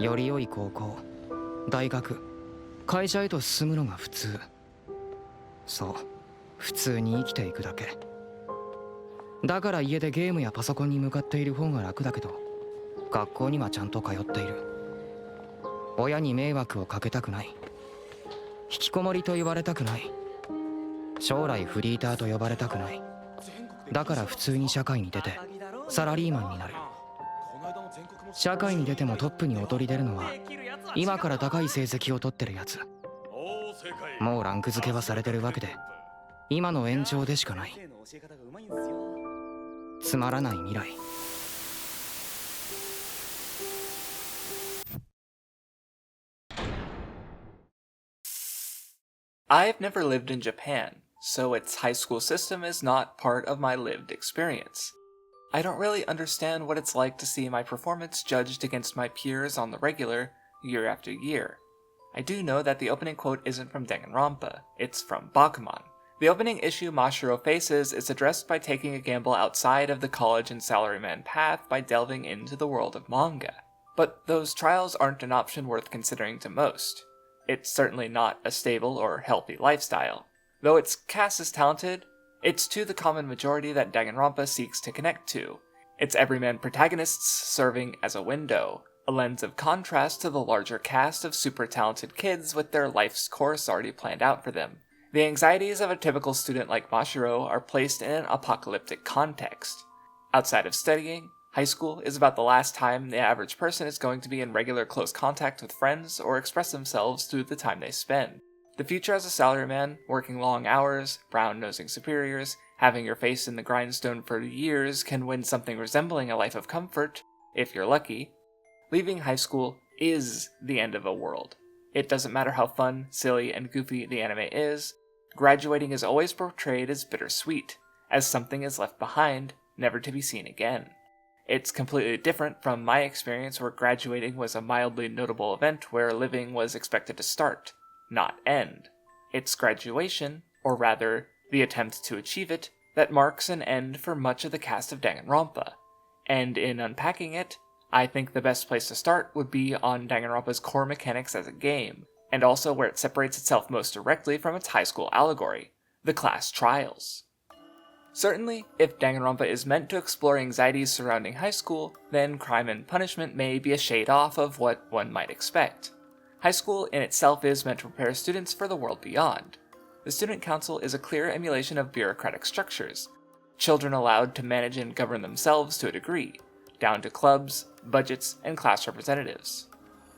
より良い高校、大学、会社へと進むのが普通。そう、普通に生きていくだけ。だから家でゲームやパソコンに向かっている方が楽だけど、学校にはちゃんと通っている。親に迷惑をかけたくない。引きこもりと言われたくない。将来フリーターと呼ばれたくない。だから普通に社会に出てサラリーマンになる。社会に出てもトップに躍り出るのは今から高い成績を取ってるやつ。もうランク付けはされてるわけで、今の延長でしかない。つまらない未来。I've never lived in Japan, so its high school system is not part of my lived experience. I don't really understand what it's like to see my performance judged against my peers on the regular, year after year. I do know that the opening quote isn't from Danganronpa, it's from Bakuman. The opening issue Mashiro faces is addressed by taking a gamble outside of the college and salaryman path by delving into the world of manga. But those trials aren't an option worth considering to most. It's certainly not a stable or healthy lifestyle. Though its cast is talented, it's to the common majority that Danganronpa seeks to connect to. Its everyman protagonists serving as a window, a lens of contrast to the larger cast of super talented kids with their life's course already planned out for them. The anxieties of a typical student like Mashiro are placed in an apocalyptic context. Outside of studying, high school is about the last time the average person is going to be in regular close contact with friends or express themselves through the time they spend. The future as a salaryman, working long hours, brown-nosing superiors, having your face in the grindstone for years can win something resembling a life of comfort, if you're lucky. Leaving high school is the end of a world. It doesn't matter how fun, silly, and goofy the anime is, graduating is always portrayed as bittersweet, as something is left behind, never to be seen again. It's completely different from my experience where graduating was a mildly notable event where living was expected to start, not end. It's graduation, or rather, the attempt to achieve it, that marks an end for much of the cast of Danganronpa. And in unpacking it, I think the best place to start would be on Danganronpa's core mechanics as a game, and also where it separates itself most directly from its high school allegory, the class trials. Certainly, if Danganronpa is meant to explore anxieties surrounding high school, then Crime and Punishment may be a shade off of what one might expect. High school in itself is meant to prepare students for the world beyond. The student council is a clear emulation of bureaucratic structures, children allowed to manage and govern themselves to a degree, down to clubs, budgets, and class representatives.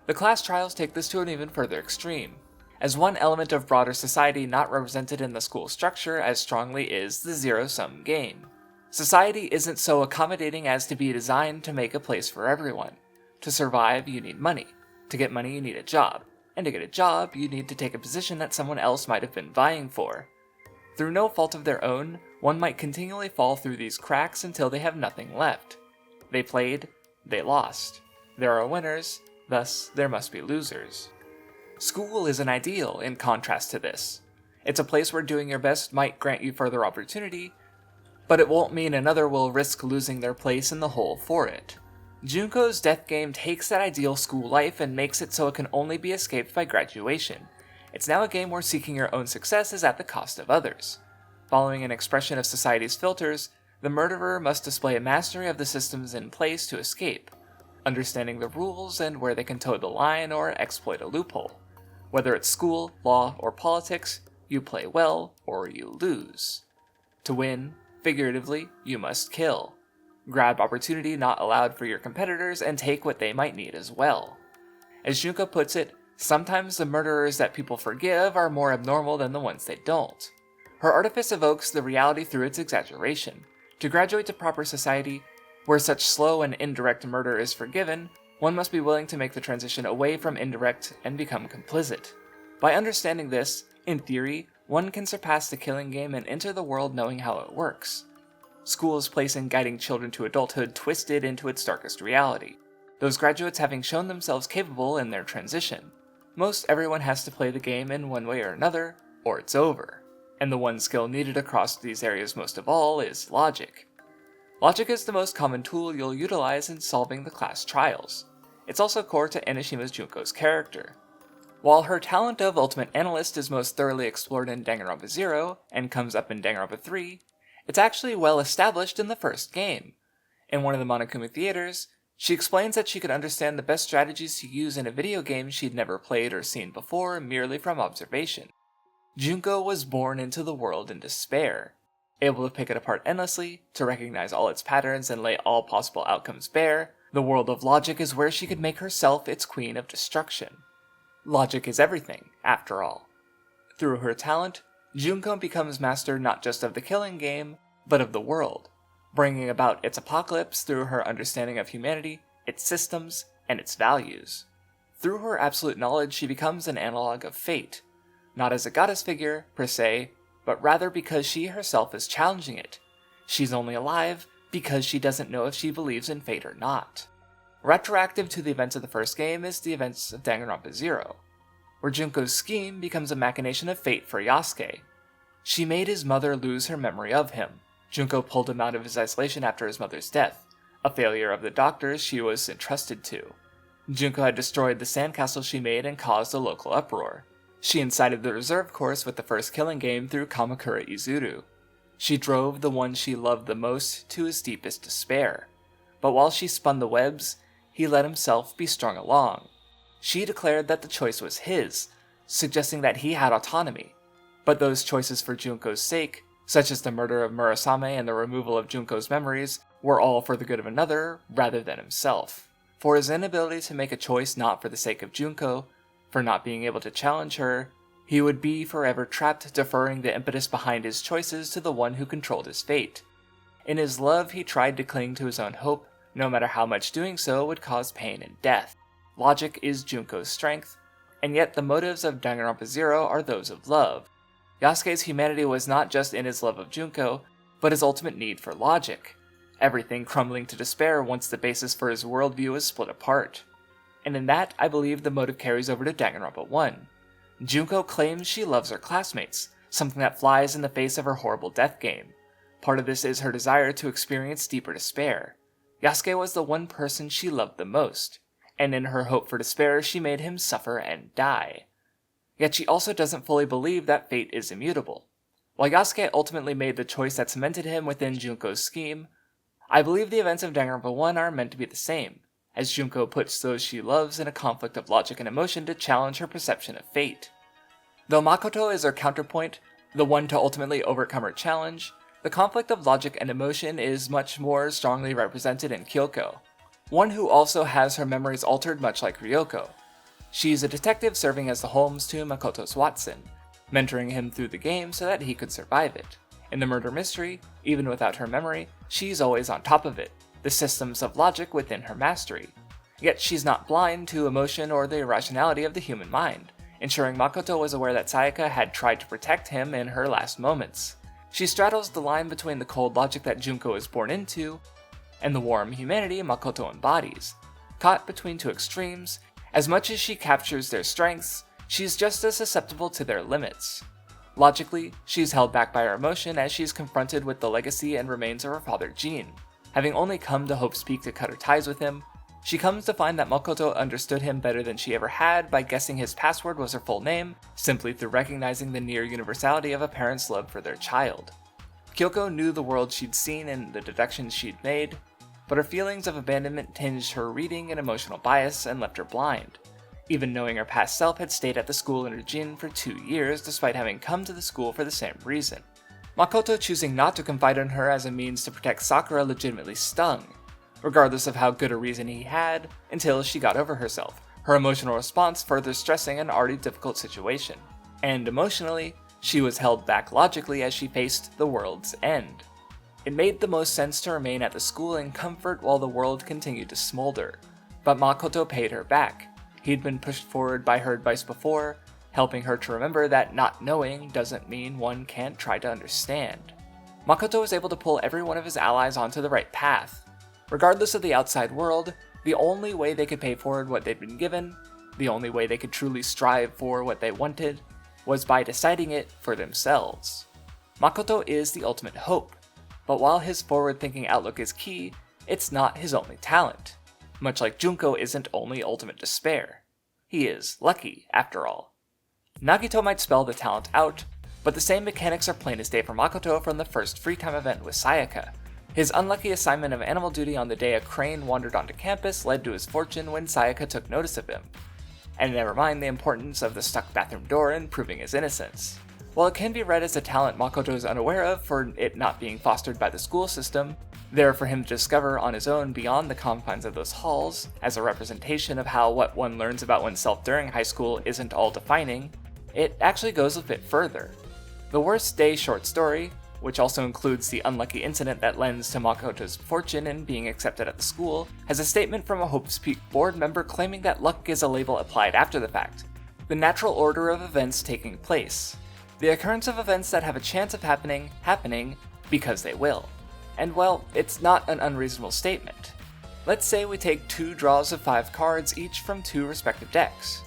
The class trials take this to an even further extreme, as one element of broader society not represented in the school structure as strongly is the zero-sum game. Society isn't so accommodating as to be designed to make a place for everyone. To survive, you need money. To get money, you need a job. And to get a job, you need to take a position that someone else might have been vying for. Through no fault of their own, one might continually fall through these cracks until they have nothing left. They played, they lost. There are winners, thus there must be losers. School is an ideal in contrast to this. It's a place where doing your best might grant you further opportunity, but it won't mean another will risk losing their place in the whole for it. Junko's death game takes that ideal school life and makes it so it can only be escaped by graduation. It's now a game where seeking your own success is at the cost of others. Following an expression of society's filters, the murderer must display a mastery of the systems in place to escape, understanding the rules and where they can toe the line or exploit a loophole. Whether it's school, law, or politics, you play well or you lose. To win, figuratively, you must kill. Grab opportunity not allowed for your competitors and take what they might need as well. As Junko puts it, sometimes the murderers that people forgive are more abnormal than the ones they don't. Her artifice evokes the reality through its exaggeration. To graduate to proper society, where such slow and indirect murder is forgiven, one must be willing to make the transition away from indirect and become complicit. By understanding this, in theory, one can surpass the killing game and enter the world knowing how it works. School's place in guiding children to adulthood twisted into its darkest reality, those graduates having shown themselves capable in their transition. Most everyone has to play the game in one way or another, or it's over. And the one skill needed across these areas most of all is logic. Logic is the most common tool you'll utilize in solving the class trials. it's also core to Enishima's Junko's character. While her talent of Ultimate Analyst is most thoroughly explored in Danganronpa 0 and comes up in Danganronpa 3, it's actually well established in the first game. In one of the Monokuma theaters, she explains that she could understand the best strategies to use in a video game she'd never played or seen before merely from observation. Junko was born into the world in despair, able to pick it apart endlessly, to recognize all its patterns and lay all possible outcomes bare. The world of logic is where she could make herself its queen of destruction. Logic is everything, after all. Through her talent, Junko becomes master not just of the killing game, but of the world, bringing about its apocalypse through her understanding of humanity, its systems, and its values. Through her absolute knowledge, she becomes an analog of fate, not as a goddess figure, per se, but rather because she herself is challenging it. She's only alive because she doesn't know if she believes in fate or not. Retroactive to the events of the first game is the events of Danganronpa 0, where Junko's scheme becomes a machination of fate for Yasuke. She made his mother lose her memory of him. Junko pulled him out of his isolation after his mother's death, a failure of the doctors she was entrusted to. Junko had destroyed the sandcastle she made and caused a local uproar. She incited the reserve course with the first killing game through Kamakura Izuru. She drove the one she loved the most to his deepest despair. But while she spun the webs, he let himself be strung along. She declared that the choice was his, suggesting that he had autonomy. But those choices for Junko's sake, such as the murder of Murasame and the removal of Junko's memories, were all for the good of another rather than himself. For his inability to make a choice not for the sake of Junko, for not being able to challenge her, he would be forever trapped deferring the impetus behind his choices to the one who controlled his fate. In his love, he tried to cling to his own hope, no matter how much doing so would cause pain and death. Logic is Junko's strength, and yet the motives of Danganronpa 0 are those of love. Yasuke's humanity was not just in his love of Junko, but his ultimate need for logic, everything crumbling to despair once the basis for his worldview is split apart. And in that, I believe the motive carries over to Danganronpa 1. Junko claims she loves her classmates, something that flies in the face of her horrible death game. Part of this is her desire to experience deeper despair. Yasuke was the one person she loved the most, and in her hope for despair, she made him suffer and die. Yet she also doesn't fully believe that fate is immutable. While Yasuke ultimately made the choice that cemented him within Junko's scheme, I believe the events of Danganronpa 1 are meant to be the same, as Junko puts those she loves in a conflict of logic and emotion to challenge her perception of fate. Though Makoto is her counterpoint, the one to ultimately overcome her challenge, the conflict of logic and emotion is much more strongly represented in Kuukyo, one who also has her memories altered much like Ryoko. She's a detective serving as the Holmes to Makoto's Watson, mentoring him through the game so that he could survive it. In the murder mystery, even without her memory, she's always on top of it, the systems of logic within her mastery. Yet she's not blind to emotion or the irrationality of the human mind, ensuring Makoto was aware that Sayaka had tried to protect him in her last moments. She straddles the line between the cold logic that Junko is born into and the warm humanity Makoto embodies. Caught between two extremes, as much as she captures their strengths, she's just as susceptible to their limits. Logically, she's held back by her emotion as she's confronted with the legacy and remains of her father Jin. Having only come to hope speak to cut her ties with him, she comes to find that Makoto understood him better than she ever had by guessing his password was her full name, simply through recognizing the near universality of a parent's love for their child. Kyoko knew the world she'd seen and the deductions she'd made, but her feelings of abandonment tinged her reading and emotional bias and left her blind, even knowing her past self had stayed at the school under Jin for 2 years despite having come to the school for the same reason. Makoto choosing not to confide in her as a means to protect Sakura legitimately stung, regardless of how good a reason he had, until she got over herself, her emotional response further stressing an already difficult situation. And emotionally, she was held back logically as she faced the world's end. It made the most sense to remain at the school in comfort while the world continued to smolder, but Makoto paid her back. He'd been pushed forward by her advice before, helping her to remember that not knowing doesn't mean one can't try to understand. Makoto was able to pull every one of his allies onto the right path. Regardless of the outside world, the only way they could pay forward what they'd been given, the only way they could truly strive for what they wanted, was by deciding it for themselves. Makoto is the ultimate hope, but while his forward-thinking outlook is key, it's not his only talent. much like Junko isn't only ultimate despair. He is lucky, after all. Nagito might spell the talent out, but the same mechanics are plain as day for Makoto from the first free time event with Sayaka. His unlucky assignment of animal duty on the day a crane wandered onto campus led to his fortune when Sayaka took notice of him. And never mind the importance of the stuck bathroom door in proving his innocence. While it can be read as a talent Makoto is unaware of for it not being fostered by the school system, there for him to discover on his own beyond the confines of those halls, as a representation of how what one learns about oneself during high school isn't all defining, it actually goes a bit further. The Worst Day short story, which also includes the unlucky incident that lends to Makoto's fortune in being accepted at the school, has a statement from a Hope's Peak board member claiming that luck is a label applied after the fact, the natural order of events taking place, the occurrence of events that have a chance of happening because they will. And well, it's not an unreasonable statement. Let's say we take 2 draws of 5 cards each from 2 respective decks.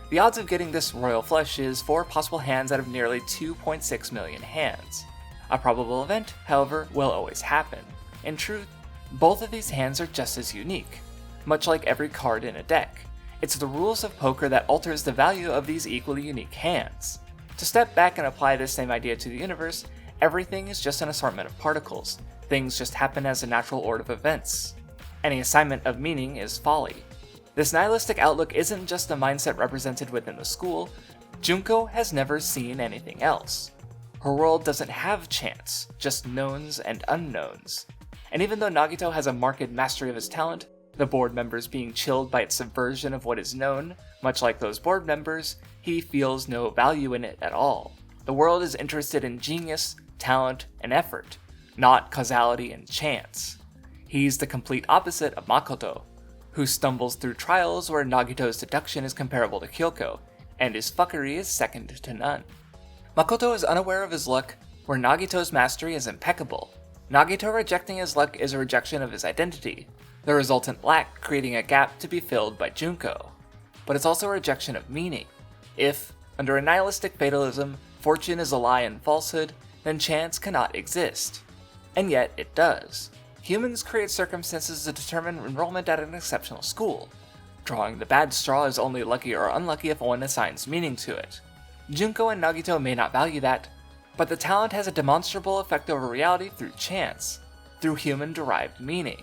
The odds of getting this royal flush is 4 possible hands out of nearly 2.6 million hands. A probable event, however, will always happen. In truth, both of these hands are just as unique, much like every card in a deck. It's the rules of poker that alters the value of these equally unique hands. To step back and apply this same idea to the universe, everything is just an assortment of particles. Things just happen as a natural order of events. Any assignment of meaning is folly. This nihilistic outlook isn't just a mindset represented within the school. Junko has never seen anything else. Her world doesn't have chance, just knowns and unknowns. And even though Nagito has a marked mastery of his talent, the board members being chilled by its subversion of what is known, much like those board members, he feels no value in it at all. The world is interested in genius, talent, and effort, not causality and chance. He's the complete opposite of Makoto, who stumbles through trials where Nagito's deduction is comparable to Kuukyo, and his fuckery is second to none. Makoto is unaware of his luck, where Nagito's mastery is impeccable. Nagito rejecting his luck is a rejection of his identity, the resultant lack creating a gap to be filled by Junko. But it's also a rejection of meaning. If, under a nihilistic fatalism, fortune is a lie and falsehood, then chance cannot exist. And yet it does. Humans create circumstances to determine enrollment at an exceptional school. Drawing the bad straw is only lucky or unlucky if one assigns meaning to it. Junko and Nagito may not value that, but the talent has a demonstrable effect over reality through chance, through human-derived meaning.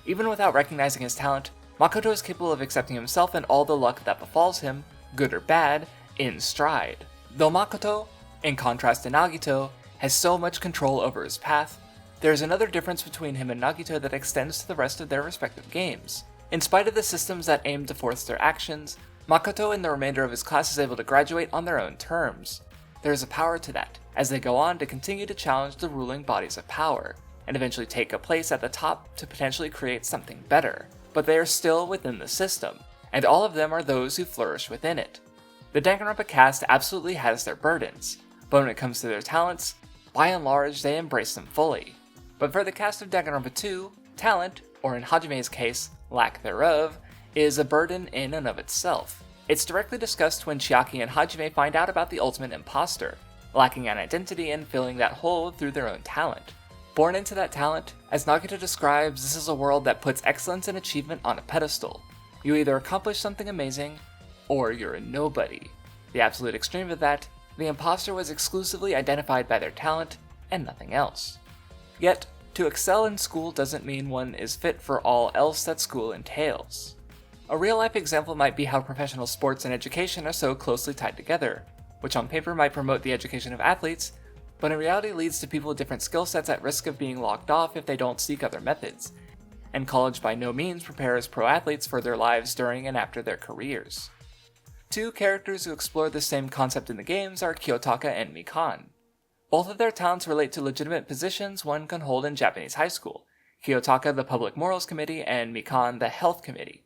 Even without recognizing his talent, Makoto is capable of accepting himself and all the luck that befalls him, good or bad, in stride. Though Makoto, in contrast to Nagito, has so much control over his path, there is another difference between him and Nagito that extends to the rest of their respective games. In spite of the systems that aim to force their actions, Makoto and the remainder of his class is able to graduate on their own terms. There is a power to that, as they go on to continue to challenge the ruling bodies of power, and eventually take a place at the top to potentially create something better. But they are still within the system, and all of them are those who flourish within it. The Danganronpa cast absolutely has their burdens, but when it comes to their talents, by and large they embrace them fully. But for the cast of Danganronpa 2, talent, or in Hajime's case, lack thereof, is a burden in and of itself. It's directly discussed when Chiaki and Hajime find out about the ultimate imposter, lacking an identity and filling that hole through their own talent. Born into that talent, as Nagito describes, this is a world that puts excellence and achievement on a pedestal. You either accomplish something amazing, or you're a nobody. The absolute extreme of that, the imposter was exclusively identified by their talent, and nothing else. Yet, to excel in school doesn't mean one is fit for all else that school entails. A real-life example might be how professional sports and education are so closely tied together, which on paper might promote the education of athletes, but in reality leads to people with different skill sets at risk of being locked off if they don't seek other methods, and college by no means prepares pro athletes for their lives during and after their careers. Two characters who explore the same concept in the games are Kiyotaka and Mikan. Both of their talents relate to legitimate positions one can hold in Japanese high school, Kiyotaka the Public Morals Committee and Mikan the Health Committee.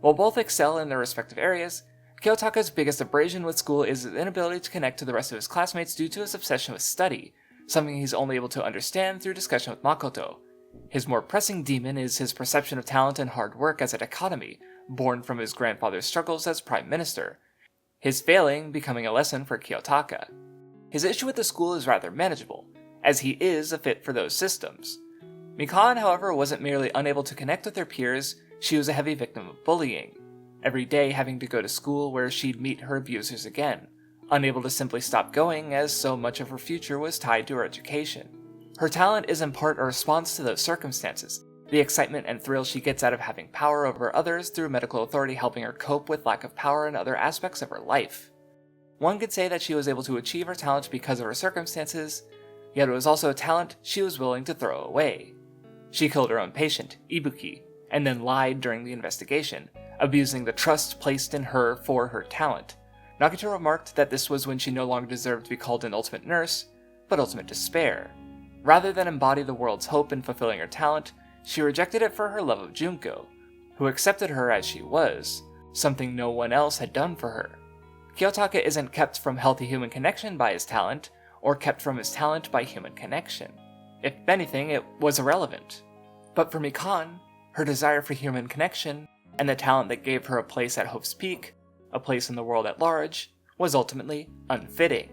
While both excel in their respective areas, Kiyotaka's biggest abrasion with school is his inability to connect to the rest of his classmates due to his obsession with study, something he's only able to understand through discussion with Makoto. His more pressing demon is his perception of talent and hard work as a dichotomy, born from his grandfather's struggles as prime minister, his failing becoming a lesson for Kiyotaka. His issue with the school is rather manageable, as he is a fit for those systems. Mikan, however, wasn't merely unable to connect with her peers, she was a heavy victim of bullying, every day having to go to school where she'd meet her abusers again, unable to simply stop going as so much of her future was tied to her education. Her talent is in part a response to those circumstances, the excitement and thrill she gets out of having power over others through medical authority helping her cope with lack of power in other aspects of her life. One could say that she was able to achieve her talent because of her circumstances, yet it was also a talent she was willing to throw away. She killed her own patient, Ibuki, and then lied during the investigation, abusing the trust placed in her for her talent. Nagito remarked that this was when she no longer deserved to be called an ultimate nurse, but ultimate despair. Rather than embody the world's hope in fulfilling her talent, she rejected it for her love of Junko, who accepted her as she was, something no one else had done for her. Kiyotaka isn't kept from healthy human connection by his talent, or kept from his talent by human connection. If anything, it was irrelevant. But for Mikan, her desire for human connection, and the talent that gave her a place at Hope's Peak, a place in the world at large, was ultimately unfitting.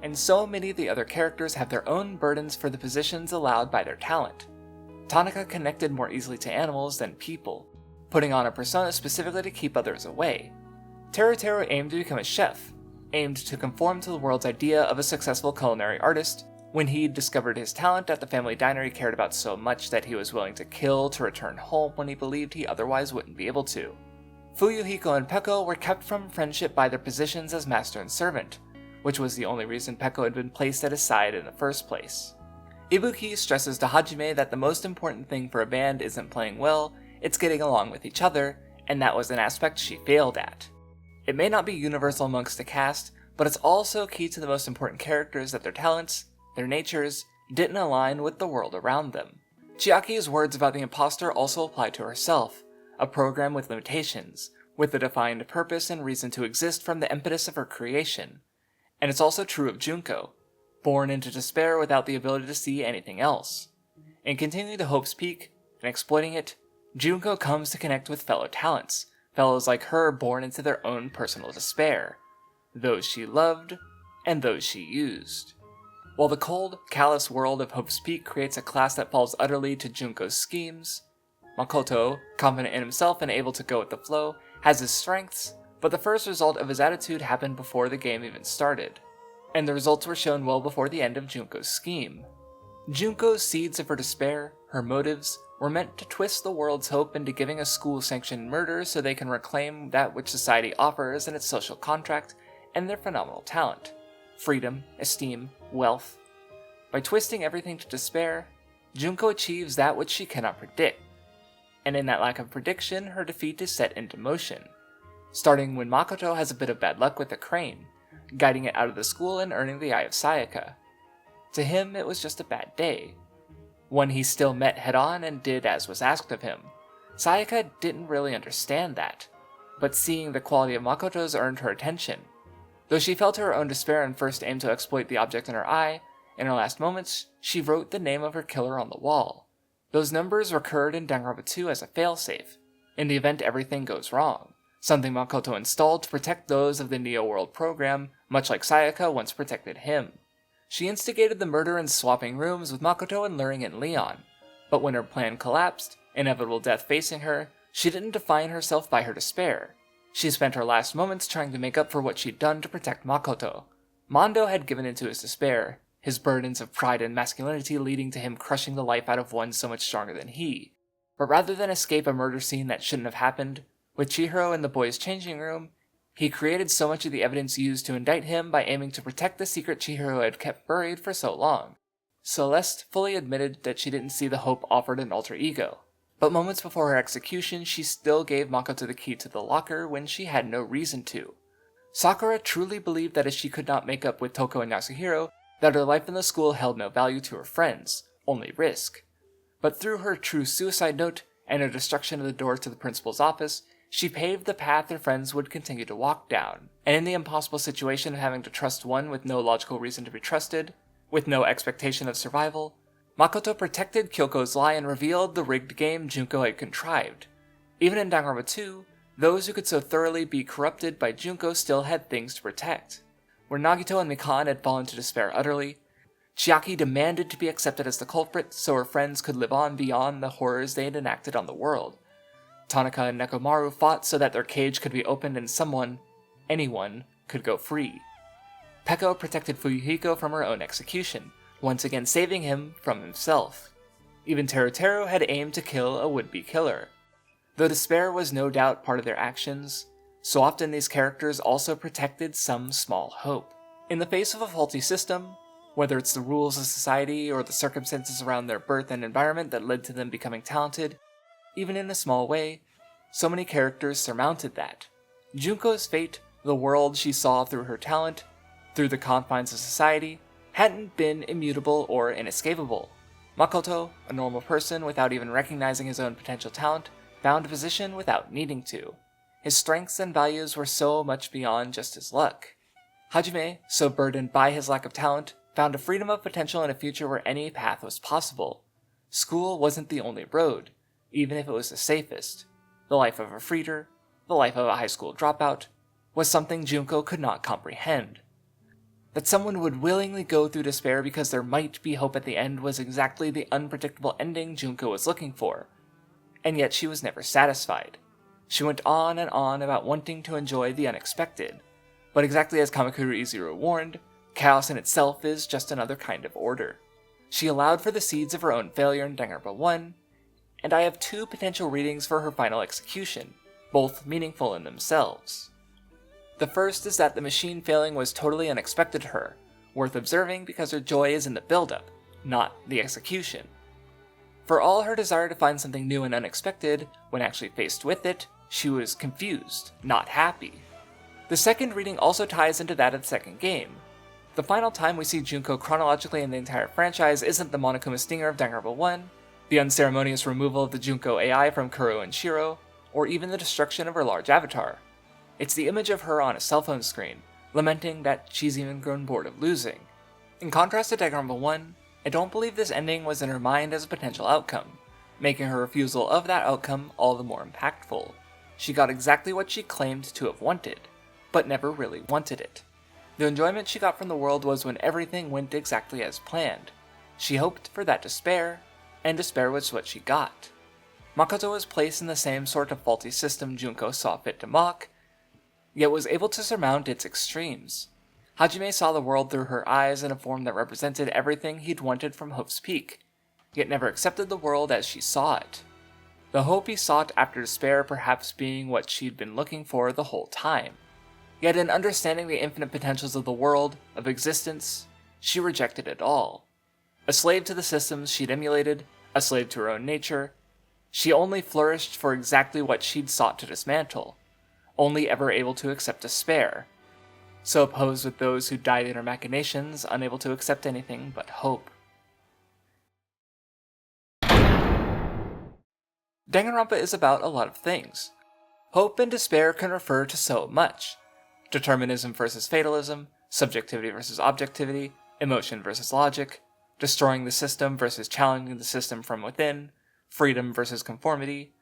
And so many of the other characters have their own burdens for the positions allowed by their talent. Tanaka connected more easily to animals than people, putting on a persona specifically to keep others away. Teruteru aimed to become a chef, aimed to conform to the world's idea of a successful culinary artist, when he discovered his talent at the family diner he cared about so much that he was willing to kill to return home when he believed he otherwise wouldn't be able to. Fuyuhiko and Peko were kept from friendship by their positions as master and servant, which was the only reason Peko had been placed at his side in the first place. Ibuki stresses to Hajime that the most important thing for a band isn't playing well, it's getting along with each other, and that was an aspect she failed at. It may not be universal amongst the cast, but it's also key to the most important characters that their talents, their natures, didn't align with the world around them. Chiaki's words about the imposter also apply to herself, a program with limitations, with a defined purpose and reason to exist from the impetus of her creation. And it's also true of Junko, born into despair without the ability to see anything else. In continuing to Hope's Peak and exploiting it, Junko comes to connect with fellow talents, fellows like her born into their own personal despair, those she loved and those she used. While the cold, callous world of Hope's Peak creates a class that falls utterly to Junko's schemes, Makoto, confident in himself and able to go with the flow, has his strengths, but the first result of his attitude happened before the game even started, and the results were shown well before the end of Junko's scheme. Junko's seeds of her despair, her motives, were meant to twist the world's hope into giving a school-sanctioned murder so they can reclaim that which society offers in its social contract and their phenomenal talent: freedom, esteem, wealth. By twisting everything to despair, Junko achieves that which she cannot predict, and in that lack of prediction, her defeat is set into motion, starting when Makoto has a bit of bad luck with a crane, guiding it out of the school and earning the eye of Sayaka. To him, it was just a bad day, one he still met head-on and did as was asked of him. Sayaka didn't really understand that, but seeing the quality of Makoto's earned her attention. Though she felt her own despair and first aimed to exploit the object in her eye, in her last moments, she wrote the name of her killer on the wall. Those numbers recurred in Danganronpa 2 as a failsafe, in the event everything goes wrong, something Makoto installed to protect those of the Neo World program, much like Sayaka once protected him. She instigated the murder and swapping rooms with Makoto and luring in Leon, but when her plan collapsed, inevitable death facing her, she didn't define herself by her despair. She spent her last moments trying to make up for what she'd done to protect Makoto. Mondo had given into his despair, his burdens of pride and masculinity leading to him crushing the life out of one so much stronger than he. But rather than escape a murder scene that shouldn't have happened, with Chihiro in the boys' changing room, he created so much of the evidence used to indict him by aiming to protect the secret Chihiro had kept buried for so long. Celeste fully admitted that she didn't see the hope offered an alter ego, but moments before her execution she still gave Makoto the key to the locker when she had no reason to. Sakura truly believed that as she could not make up with Toko and Yasuhiro, that her life in the school held no value to her friends, only risk. But through her true suicide note and her destruction of the door to the principal's office, she paved the path her friends would continue to walk down, and in the impossible situation of having to trust one with no logical reason to be trusted, with no expectation of survival, Makoto protected Kyoko's lie and revealed the rigged game Junko had contrived. Even in Danganronpa 2, those who could so thoroughly be corrupted by Junko still had things to protect. Where Nagito and Mikan had fallen to despair utterly, Chiaki demanded to be accepted as the culprit so her friends could live on beyond the horrors they had enacted on the world. Tanaka and Nekomaru fought so that their cage could be opened and anyone, could go free. Peko protected Fuyuhiko from her own execution, once again saving him from himself. Even Teruteru had aimed to kill a would-be killer. Though despair was no doubt part of their actions, so often these characters also protected some small hope. In the face of a faulty system, whether it's the rules of society or the circumstances around their birth and environment that led to them becoming talented, even in a small way, so many characters surmounted that. Junko's fate, the world she saw through her talent, through the confines of society, hadn't been immutable or inescapable. Makoto, a normal person without even recognizing his own potential talent, found a position without needing to. His strengths and values were so much beyond just his luck. Hajime, so burdened by his lack of talent, found a freedom of potential in a future where any path was possible. School wasn't the only road, even if it was the safest. The life of a freeder, the life of a high school dropout, was something Junko could not comprehend. That someone would willingly go through despair because there might be hope at the end was exactly the unpredictable ending Junko was looking for, and yet she was never satisfied. She went on and on about wanting to enjoy the unexpected, but exactly as Kamakura Izuru warned, chaos in itself is just another kind of order. She allowed for the seeds of her own failure in Danganronpa 1, and I have 2 potential readings for her final execution, both meaningful in themselves. The first is that the machine failing was totally unexpected to her, worth observing because her joy is in the build-up, not the execution. For all her desire to find something new and unexpected, when actually faced with it, she was confused, not happy. The second reading also ties into that of the second game. The final time we see Junko chronologically in the entire franchise isn't the Monokuma stinger of Danganronpa 1, the unceremonious removal of the Junko AI from Kuro and Shiro, or even the destruction of her large avatar. It's the image of her on a cell phone screen, lamenting that she's even grown bored of losing. In contrast to Danganronpa 1, I don't believe this ending was in her mind as a potential outcome, making her refusal of that outcome all the more impactful. She got exactly what she claimed to have wanted, but never really wanted it. The enjoyment she got from the world was when everything went exactly as planned. She hoped for that despair, and despair was what she got. Makoto was placed in the same sort of faulty system Junko saw fit to mock, yet was able to surmount its extremes. Hajime saw the world through her eyes in a form that represented everything he'd wanted from Hope's Peak, yet never accepted the world as she saw it. The hope he sought after despair perhaps being what she'd been looking for the whole time. Yet in understanding the infinite potentials of the world, of existence, she rejected it all. A slave to the systems she'd emulated, a slave to her own nature, she only flourished for exactly what she'd sought to dismantle, only ever able to accept despair, so opposed with those who died in her machinations, unable to accept anything but hope. Danganronpa is about a lot of things. Hope and despair can refer to so much. Determinism versus fatalism, subjectivity versus objectivity, emotion versus logic, destroying the system versus challenging the system from within, freedom versus conformity.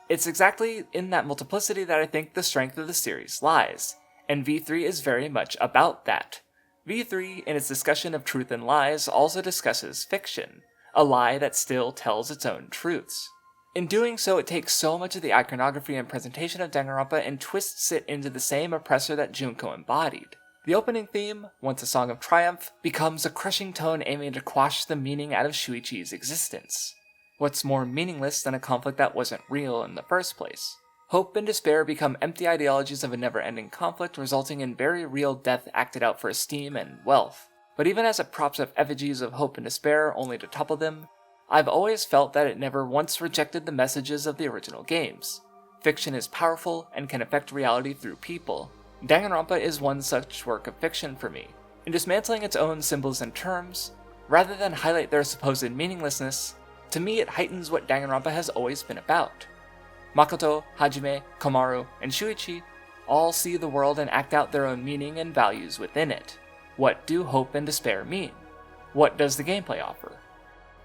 It's exactly in that multiplicity that I think the strength of the series lies, and V3 is very much about that. V3, in its discussion of truth and lies, also discusses fiction, a lie that still tells its own truths. In doing so, it takes so much of the iconography and presentation of Danganronpa and twists it into the same oppressor that Junko embodied. The opening theme, once a song of triumph, becomes a crushing tone aiming to quash the meaning out of Shuichi's existence. What's more meaningless than a conflict that wasn't real in the first place? Hope and despair become empty ideologies of a never-ending conflict, resulting in very real death acted out for esteem and wealth. But even as it props up effigies of hope and despair only to topple them, I've always felt that it never once rejected the messages of the original games. Fiction is powerful and can affect reality through people. Danganronpa is one such work of fiction for me. In dismantling its own symbols and terms, rather than highlight their supposed meaninglessness, to me it heightens what Danganronpa has always been about. Makoto, Hajime, Komaru, and Shuichi all see the world and act out their own meaning and values within it. What do hope and despair mean? What does the gameplay offer?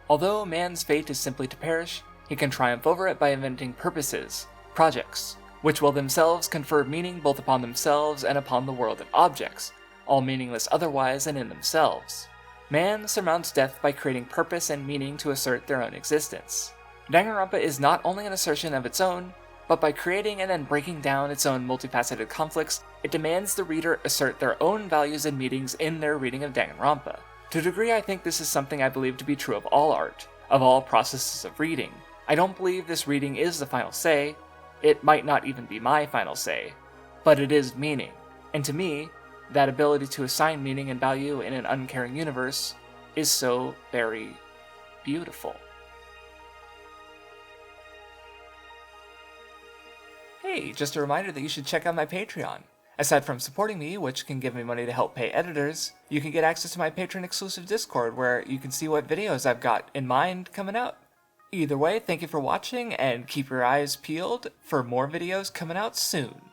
Although man's fate is simply to perish, he can triumph over it by inventing purposes, projects, which will themselves confer meaning both upon themselves and upon the world and objects, all meaningless otherwise and in themselves. Man surmounts death by creating purpose and meaning to assert their own existence. Danganronpa is not only an assertion of its own, but by creating and then breaking down its own multifaceted conflicts, it demands the reader assert their own values and meanings in their reading of Danganronpa. To a degree, I think this is something I believe to be true of all art, of all processes of reading. I don't believe this reading is the final say. It might not even be my final say, but it is meaning. And to me, that ability to assign meaning and value in an uncaring universe is so very beautiful. Hey, just a reminder that you should check out my Patreon. Aside from supporting me, which can give me money to help pay editors, you can get access to my patron-exclusive Discord where you can see what videos I've got in mind coming out. Either way, thank you for watching, and keep your eyes peeled for more videos coming out soon.